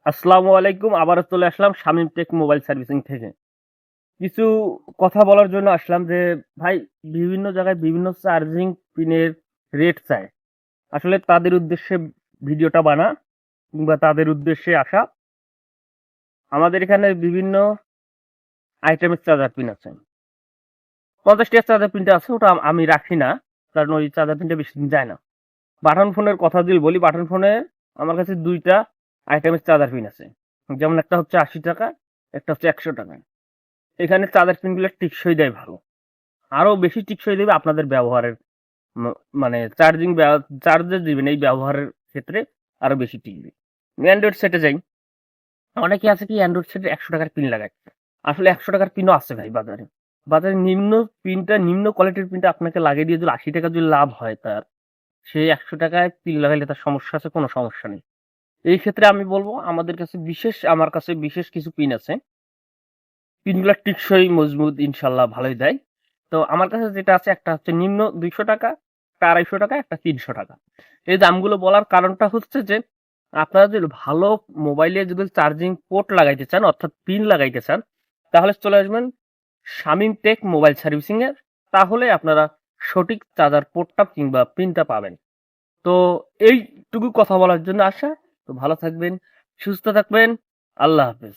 আসসালামু আলাইকুম। আবারও চলে আসলাম শামীম টেক মোবাইল সার্ভিসিং থেকে। কিছু কথা বলার জন্য আসলাম যে ভাই বিভিন্ন জায়গায় বিভিন্ন চার্জিং পিনের রেট চায়। আসলে তাদের উদ্দেশ্যে ভিডিওটা বানা কিংবা তাদের উদ্দেশ্যে আসা। আমাদের এখানে বিভিন্ন আইটেমের চার্জার পিন আছে। 50 টাকার চার্জার পিনটা আছে ওটা আমি রাখি না, কারণ ওই চার্জার পিনটা বেশি দিন যায় না। বাটন ফোনের কথা যদি বলি, বাটন ফোনে আমার কাছে ২টা আইটেমের চার্জার পিন আছে। যেমন একটা হচ্ছে ৮০ টাকা, একটা হচ্ছে ১০০ টাকা। এখানে চার্জার পিনগুলো টেকসই দেয় ভালো। আরো বেশি টেকসই দেবে আপনাদের ব্যবহারের মানে চার্জে দিবেন এই ব্যবহারের ক্ষেত্রে আরো বেশি টিকবে। অ্যান্ড্রয়েড সেটে যাই, অনেকে আছে কি অ্যান্ড্রয়েড সেটে ১০০ টাকার পিন লাগায়। আসলে ১০০ টাকার পিনও আছে ভাই বাজারে। বাজারে নিম্ন কোয়ালিটির পিনটা আপনাকে লাগিয়ে দিয়ে যদি ৮০ টাকা যদি লাভ হয় তার, সেই ১০০ টাকায় পিন লাগাইলে তার সমস্যা আছে? কোনো সমস্যা নেই। এই ক্ষেত্রে আমি বলব আমার কাছে বিশেষ কিছু পিন আছে। পিনগুলা টেকসই মজবুত, ইনশাল্লাহ ভালোই দেয়। তো আমার কাছে যেটা আছে, একটা হচ্ছে নিম্ন ২০০ টাকা, একটা ২৫০ টাকা, একটা ৩০০ টাকা। এই দামগুলো বলার কারণটা হচ্ছে যে আপনারা যদি ভালো মোবাইলে যদি চার্জিং পোর্ট লাগাইতে চান, অর্থাৎ পিন লাগাইতে চান, তাহলে চলে আসবেন শামীম টেক মোবাইল সার্ভিসিং এর। তাহলে আপনারা সঠিক চার্জার পোর্টটা কিংবা পিনটা পাবেন। তো এইটুকু কথা বলার জন্য আসা। তো ভালো থাকবেন, সুস্থ থাকবেন। আল্লাহ হাফেজ।